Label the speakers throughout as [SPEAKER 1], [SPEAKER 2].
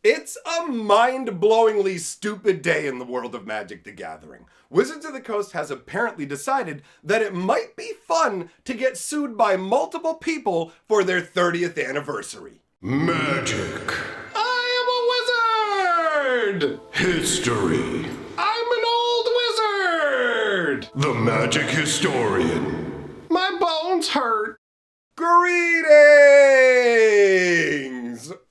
[SPEAKER 1] It's a mind-blowingly stupid day in the world of Magic the Gathering. Wizards of the Coast has apparently decided that it might be fun to get sued by multiple people for their 30th anniversary.
[SPEAKER 2] Magic. I am a wizard! History. I'm an old wizard! The magic historian. My bones hurt.
[SPEAKER 1] Greetings,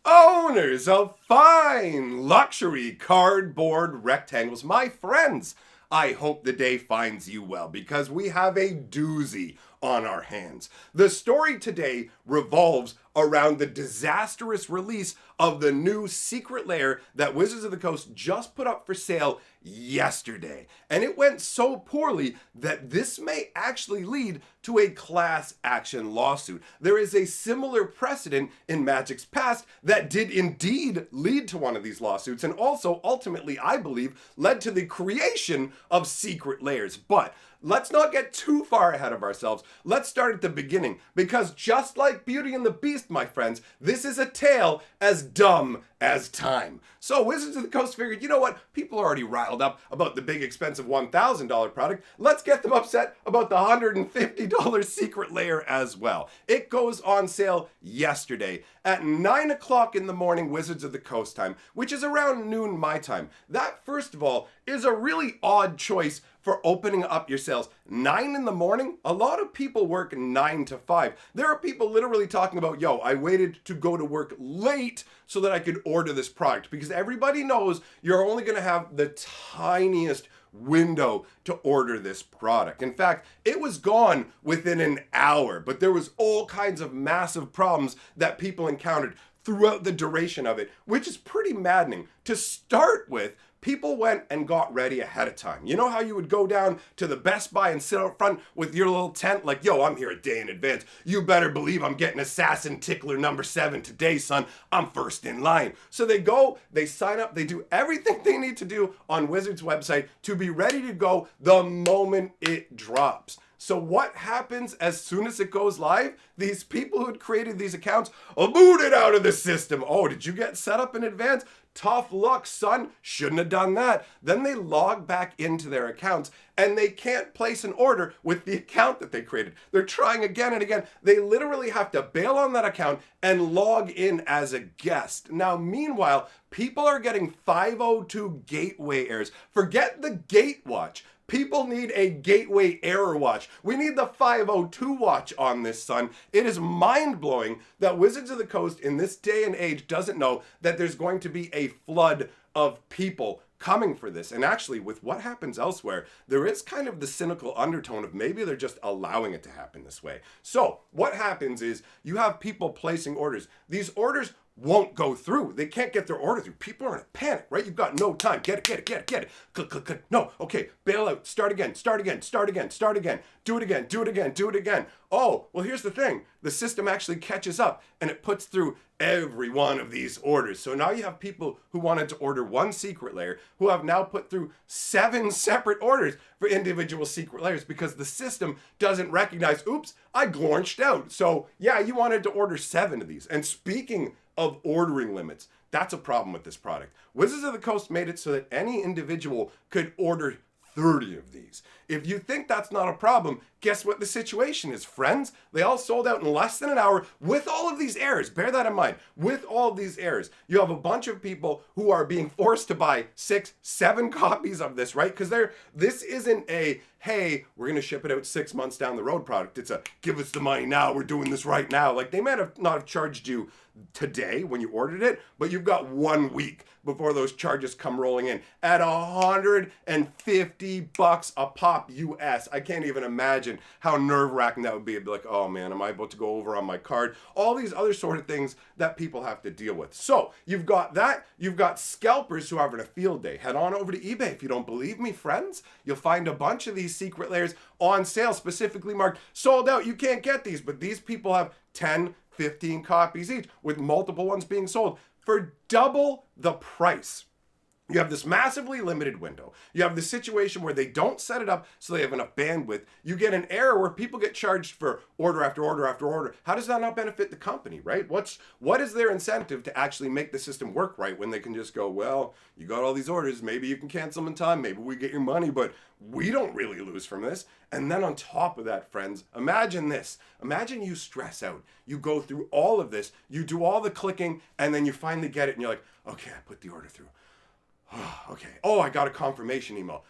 [SPEAKER 1] owners of fine luxury cardboard rectangles. My friends, I hope the day finds you well because we have a doozy on our hands. The story today revolves around the disastrous release of the new secret lair that Wizards of the Coast just put up for sale yesterday. And it went so poorly that this may actually lead to a class action lawsuit. There is a similar precedent in Magic's past that did indeed lead to one of these lawsuits, and also ultimately, I believe, led to the creation of secret lairs. But let's not get too far ahead of ourselves. Let's start at the beginning, because just like Beauty and the Beast, my friends, this is a tale as dumb as time. So Wizards of the Coast figured, you know what? People are already riled up about the big expensive $1,000 product. Let's get them upset about the $150 secret lair as well. It goes on sale yesterday at 9 o'clock in the morning Wizards of the Coast time, which is around noon my time. That, first of all, is a really odd choice for opening up your sales. 9 in the morning? A lot of people work 9 to 5. There are people literally talking about, yo, I waited to go to work late so that I could order this product, because everybody knows you're only going to have the tiniest window to order this product. In fact, it was gone within an hour, but there was all kinds of massive problems that people encountered throughout the duration of it, which is pretty maddening. To start with, people went and got ready ahead of time. You know how you would go down to the Best Buy and sit out front with your little tent like, yo, I'm here a day in advance. You better believe I'm getting Assassin Tickler number 7 today, son. I'm first in line. So they go, they sign up, they do everything they need to do on Wizards' website to be ready to go the moment it drops. So what happens as soon as it goes live? These people who had created these accounts are booted out of the system. Oh, did you get set up in advance? Tough luck, son. Shouldn't have done that. Then they log back into their accounts and they can't place an order with the account that they created. They're trying again and again. They literally have to bail on that account and log in as a guest. Now, meanwhile, people are getting 502 gateway errors. Forget the gate watch. People need a gateway error watch. We need the 502 watch on this, son. It is mind-blowing that Wizards of the Coast in this day and age doesn't know that there's going to be a flood of people coming for this. And actually, with what happens elsewhere, there is kind of the cynical undertone of maybe they're just allowing it to happen this way. So what happens is you have people placing orders. These orders won't go through. They can't get their order through. People are in a panic, right? You've got no time. Get it. Click, click, click. No, okay, bail out. Start again. Do it again. Oh, well, here's the thing. The system actually catches up and it puts through every one of these orders. So now you have people who wanted to order one secret lair who have now put through 7 separate orders for individual secret lairs because the system doesn't recognize, oops, I glorched out. So yeah, you wanted to order 7 of these. And speaking of ordering limits, that's a problem with this product. Wizards of the Coast made it so that any individual could order 30 of these. If you think that's not a problem, guess what the situation is, friends? They all sold out in less than an hour with all of these errors. Bear that in mind. With all of these errors, you have a bunch of people who are being forced to buy 6, 7 copies of this, right? Because this isn't a, hey, we're going to ship it out 6 months down the road product. It's a, give us the money now. We're doing this right now. Like, they might have not have charged you today when you ordered it, but you've got 1 week before those charges come rolling in at $150 a pop US. I can't even imagine how nerve-wracking that would be. It'd be like, oh man, am I about to go over on my card? All these other sort of things that people have to deal with. So you've got that. You've got scalpers who are having a field day. Head on over to eBay. If you don't believe me, friends, you'll find a bunch of these secret lairs on sale, specifically marked sold out. You can't get these, but these people have 10, 15 copies each with multiple ones being sold for double the price. You have this massively limited window. You have this situation where they don't set it up so they have enough bandwidth. You get an error where people get charged for order after order after order. How does that not benefit the company, right? What is their incentive to actually make the system work right when they can just go, well, you got all these orders, maybe you can cancel them in time, maybe we get your money, but we don't really lose from this. And then on top of that, friends, imagine this. Imagine you stress out. You go through all of this, you do all the clicking, and then you finally get it and you're like, okay, I put the order through. Okay. Oh, I got a confirmation email.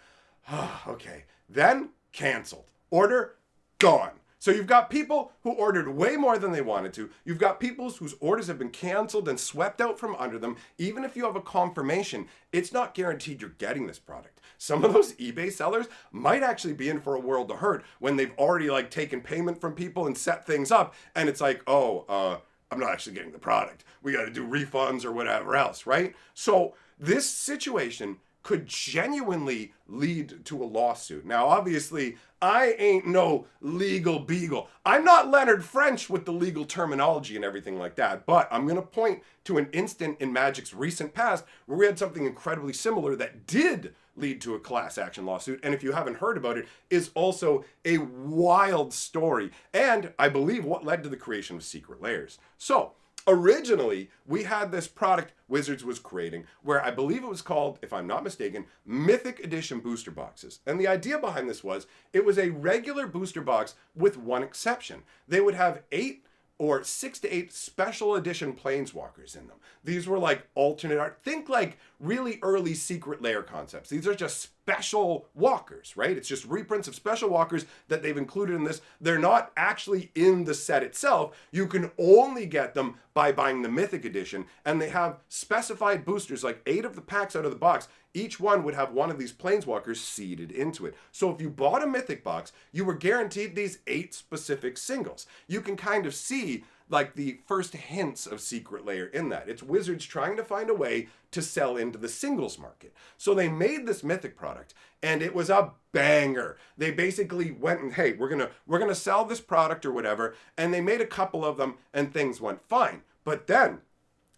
[SPEAKER 1] Okay. Then canceled. Order gone. So you've got people who ordered way more than they wanted to. You've got people whose orders have been canceled and swept out from under them. Even if you have a confirmation, it's not guaranteed you're getting this product. Some of those eBay sellers might actually be in for a world of hurt when they've already taken payment from people and set things up. And it's like, I'm not actually getting the product. We got to do refunds or whatever else, right? So this situation could genuinely lead to a lawsuit. Now, obviously, I ain't no legal beagle. I'm not Leonard French with the legal terminology and everything like that, but I'm going to point to an instant in Magic's recent past where we had something incredibly similar that did lead to a class action lawsuit. And if you haven't heard about it, is also a wild story. And I believe what led to the creation of Secret Lairs. So, originally, we had this product Wizards was creating where I believe it was called, if I'm not mistaken, Mythic Edition booster boxes. And the idea behind this was it was a regular booster box with one exception. They would have 6 to 8 special edition planeswalkers in them. These were like alternate art. Think like really early Secret Lair concepts. These are just special walkers, right? It's just reprints of special walkers that they've included in this. They're not actually in the set itself. You can only get them by buying the Mythic Edition, and they have specified boosters, like 8 of the packs out of the box. Each one would have one of these planeswalkers seeded into it. So if you bought a Mythic box, you were guaranteed these 8 specific singles. You can kind of see like the first hints of Secret Lair in that. It's Wizards trying to find a way to sell into the singles market. So they made this Mythic product and it was a banger. They basically went and, hey, we're gonna sell this product or whatever, and they made a couple of them and things went fine. But then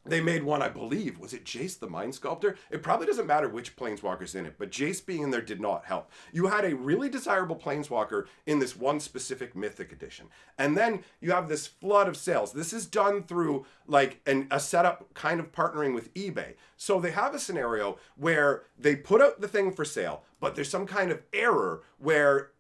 [SPEAKER 1] they made one, I believe, was it Jace the Mind Sculptor? It probably doesn't matter which Planeswalker's in it, but Jace being in there did not help. You had a really desirable Planeswalker in this one specific Mythic Edition. And then you have this flood of sales. This is done through like a setup kind of partnering with eBay. So they have a scenario where they put out the thing for sale, but there's some kind of error where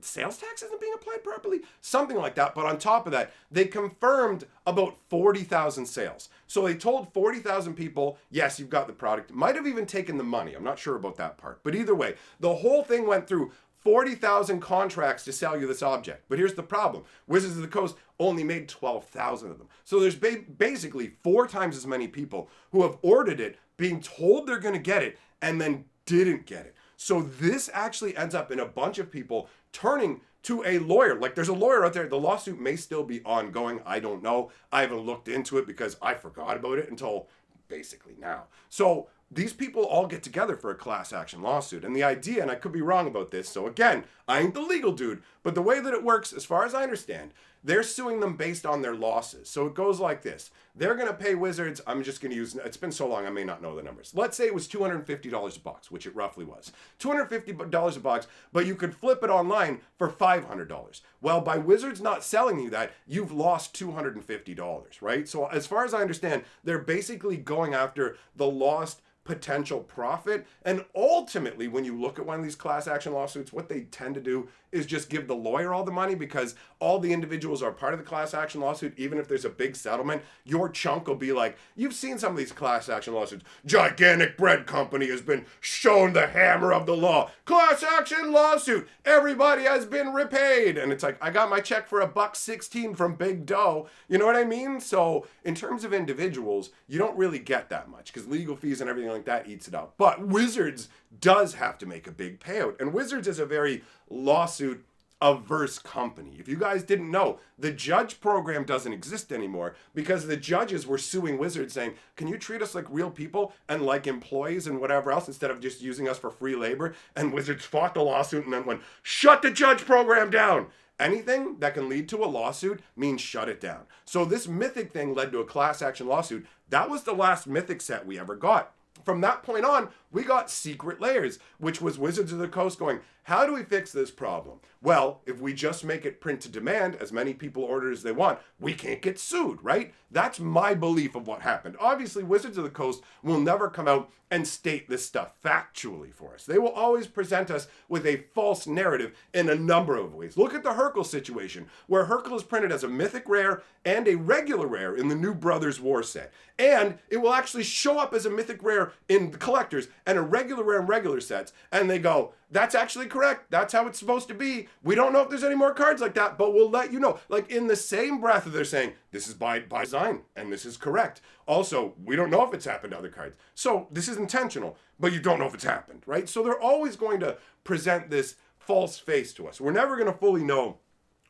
[SPEAKER 1] sales tax isn't being applied properly, something like that. But on top of that, they confirmed about 40,000 sales. So they told 40,000 people, yes, you've got the product. Might have even taken the money. I'm not sure about that part. But either way, the whole thing went through 40,000 contracts to sell you this object. But here's the problem. Wizards of the Coast only made 12,000 of them. So there's basically 4 times as many people who have ordered it, being told they're going to get it, and then didn't get it. So this actually ends up in a bunch of people turning to a lawyer. Like there's a lawyer out there. The lawsuit may still be ongoing. I don't know. I haven't looked into it because I forgot about it until basically now. So these people all get together for a class action lawsuit. And the idea, and I could be wrong about this, so again, I ain't the legal dude, but the way that it works, as far as I understand, they're suing them based on their losses. So it goes like this. They're going to pay Wizards, I'm just going to use, it's been so long I may not know the numbers. Let's say it was $250 a box, which it roughly was. $250 a box, but you could flip it online for $500. Well, by Wizards not selling you that, you've lost $250, right? So as far as I understand, they're basically going after the lost potential profit. And ultimately, when you look at one of these class action lawsuits, what they tend to do is just give the lawyer all the money because all the individuals are part of the class action lawsuit. Even if there's a big settlement, your chunk will be like, you've seen some of these class action lawsuits. Gigantic bread company has been shown the hammer of the law. Class action lawsuit. Everybody has been repaid. And it's like, I got my check for $1.16 from Big Doe. You know what I mean? So in terms of individuals, you don't really get that much because legal fees and everything like that eats it up. But Wizards does have to make a big payout. And Wizards is a very lawsuit averse company. If you guys didn't know, the judge program doesn't exist anymore because the judges were suing Wizards saying, can you treat us like real people and like employees and whatever else instead of just using us for free labor? And Wizards fought the lawsuit and then went, shut the judge program down. Anything that can lead to a lawsuit means shut it down. So this Mythic thing led to a class action lawsuit. That was the last Mythic set we ever got. from that point on, we got Secret Lairs, which was Wizards of the Coast going, how do we fix this problem? Well, if we just make it print to demand, as many people order as they want, we can't get sued, right? That's my belief of what happened. Obviously, Wizards of the Coast will never come out and state this stuff factually for us. They will always present us with a false narrative in a number of ways. Look at the Hurkyle situation, where Hurkyle is printed as a mythic rare and a regular rare in the new Brothers War set. And it will actually show up as a mythic rare in the collectors and a regular rare in regular sets. And they go, that's actually correct. That's how it's supposed to be. We don't know if there's any more cards like that, but we'll let you know. Like in the same breath of they're saying, this is by design and this is correct. Also, we don't know if it's happened to other cards. So this is intentional, but you don't know if it's happened, right? So they're always going to present this false face to us. We're never going to fully know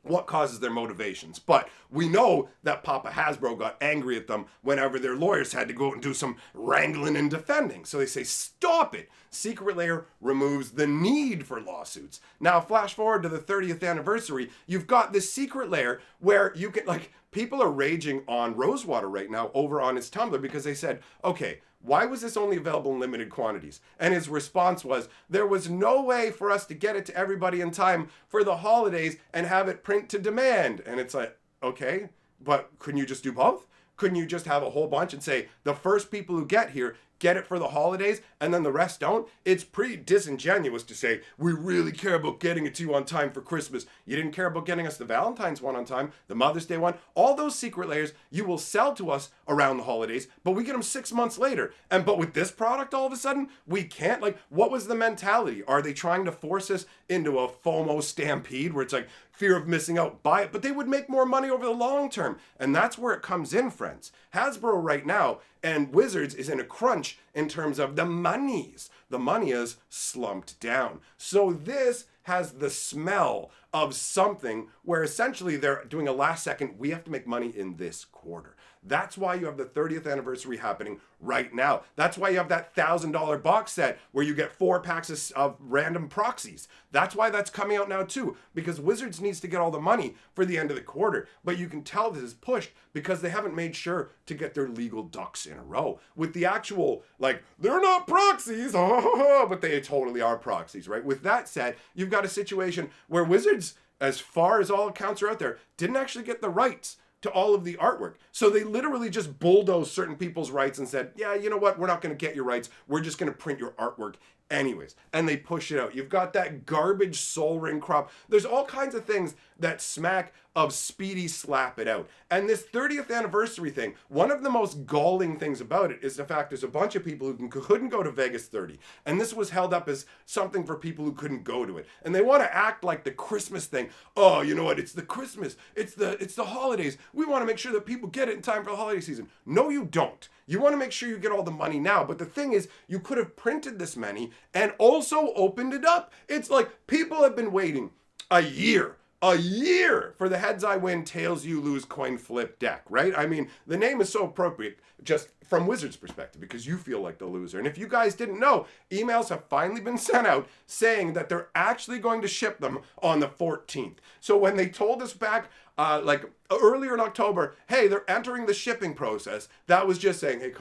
[SPEAKER 1] what causes their motivations. But we know that Papa Hasbro got angry at them whenever their lawyers had to go out and do some wrangling and defending. So they say, stop it. Secret Lair removes the need for lawsuits. Now, flash forward to the 30th anniversary, you've got this Secret Lair where you can, like, people are raging on Rosewater right now over on his Tumblr because they said, okay, why was this only available in limited quantities? And his response was, there was no way for us to get it to everybody in time for the holidays and have it print to demand. And it's like, okay, but couldn't you just do both? Couldn't you just have a whole bunch and say, the first people who get here get it for the holidays and then the rest don't? It's pretty disingenuous to say, we really care about getting it to you on time for Christmas. You didn't care about getting us the Valentine's one on time, the Mother's Day one. All those Secret Lairs you will sell to us around the holidays, but we get them 6 months later. But with this product, all of a sudden, we can't? Like, what was the mentality? Are they trying to force us into a FOMO stampede where it's like, fear of missing out, buy it, but they would make more money over the long term. And that's where it comes in, friends. Hasbro right now and Wizards is in a crunch in terms of the monies. The money is slumped down. So this has the smell of something where essentially they're doing a last second, we have to make money in this quarter. That's why you have the 30th anniversary happening right now. That's why you have that $1,000 box set where you get 4 packs of random proxies. That's why that's coming out now too, because Wizards needs to get all the money for the end of the quarter. But you can tell this is pushed because they haven't made sure to get their legal ducks in a row. With the actual, like, they're not proxies, but they totally are proxies, right? With that said, you've got a situation where Wizards, as far as all accounts are out there, didn't actually get the rights to all of the artwork. So they literally just bulldozed certain people's rights and said, yeah, you know what? We're not going to get your rights. We're just going to print your artwork anyways. And they push it out. You've got that garbage Soul Ring crop. There's all kinds of things that smack of speedy slap it out. And this 30th anniversary thing, one of the most galling things about it is the fact there's a bunch of people who couldn't go to Vegas 30. And this was held up as something for people who couldn't go to it. And they want to act like the Christmas thing. Oh, you know what? It's the Christmas. It's the holidays. We want to make sure that people get it in time for the holiday season. No, you don't. You want to make sure you get all the money now. But the thing is, you could have printed this many and also opened it up. It's like people have been waiting a year for the heads I win, tails you lose coin flip deck, right? I mean, the name is so appropriate just from Wizards' perspective because you feel like the loser. And if you guys didn't know, emails have finally been sent out saying that they're actually going to ship them on the 14th. So when they told us back like earlier in October, hey, they're entering the shipping process, that was just saying, hey,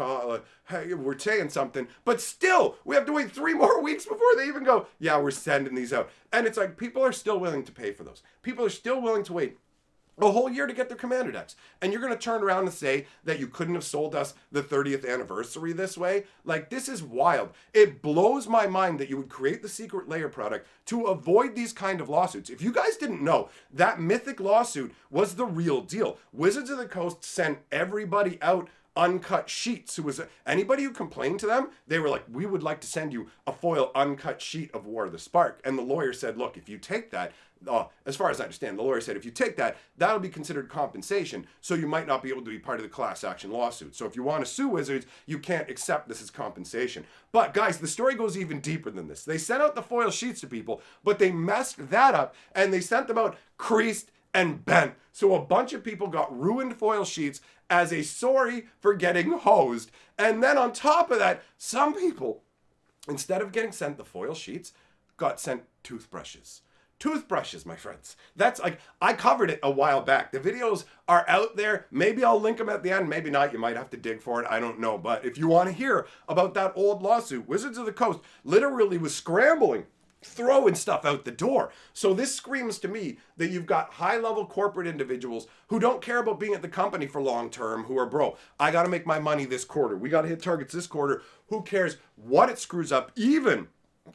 [SPEAKER 1] hey, we're saying something, but still, we have to wait 3 more weeks before they even go, yeah, we're sending these out. And it's like, people are still willing to pay for those. People are still willing to wait a whole year to get their Commander decks. And you're going to turn around and say that you couldn't have sold us the 30th anniversary this way? Like, this is wild. It blows my mind that you would create the Secret Lair product to avoid these kind of lawsuits. If you guys didn't know, that Mythic lawsuit was the real deal. Wizards of the Coast sent everybody out uncut sheets. Who was anybody who complained to them, they were like, we would like to send you a foil uncut sheet of War of the Spark. And the lawyer said, look, if you take that, as far as I understand, the lawyer said, if you take that, that'll be considered compensation, so you might not be able to be part of the class action lawsuit. So if you want to sue Wizards, you can't accept this as compensation. But guys, the story goes even deeper than this. They sent out the foil sheets to people, but they messed that up, and they sent them out creased and bent. So a bunch of people got ruined foil sheets as a sorry for getting hosed. And then on top of that, some people, instead of getting sent the foil sheets, got sent toothbrushes. Toothbrushes, my friends. That's like, I covered it a while back. The videos are out there. Maybe I'll link them at the end. Maybe not. You might have to dig for it. I don't know. But if you want to hear about that old lawsuit, Wizards of the Coast literally was scrambling, throwing stuff out the door. So this screams to me that you've got high-level corporate individuals who don't care about being at the company for long term, who are, bro, I got to make my money this quarter. We got to hit targets this quarter. Who cares what it screws up, even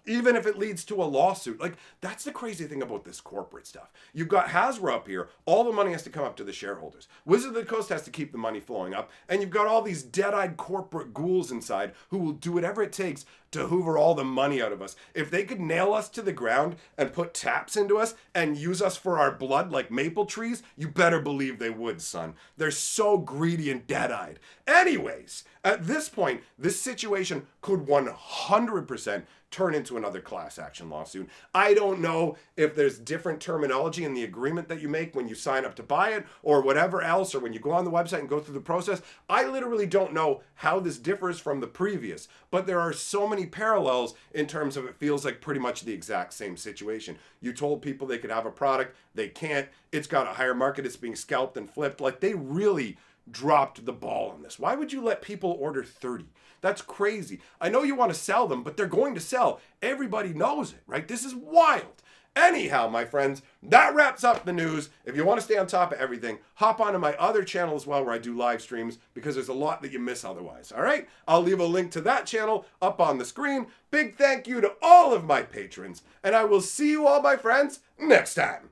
[SPEAKER 1] if it leads to a lawsuit. Like, that's the crazy thing about this corporate stuff. You've got Hasbro up here. All the money has to come up to the shareholders. Wizard of the Coast has to keep the money flowing up. And you've got all these dead-eyed corporate ghouls inside who will do whatever it takes to hoover all the money out of us. If they could nail us to the ground and put taps into us and use us for our blood like maple trees, you better believe they would, son. They're so greedy and dead-eyed. Anyways, at this point, this situation could 100% turn into another class action lawsuit. I don't know if there's different terminology in the agreement that you make when you sign up to buy it or whatever else, or when you go on the website and go through the process. I literally don't know how this differs from the previous, but there are so many parallels in terms of it feels like pretty much the exact same situation. You told people they could have a product, they can't. It's got a higher market, it's being scalped and flipped. Like, they really dropped the ball on this. Why would you let people order 30? That's crazy. I know you want to sell them, but they're going to sell. Everybody knows it, right? This is wild. Anyhow, my friends, that wraps up the news. If you want to stay on top of everything, hop onto my other channel as well, where I do live streams, because there's a lot that you miss otherwise. All right? I'll leave a link to that channel up on the screen. Big thank you to all of my patrons, and I will see you all, my friends, next time.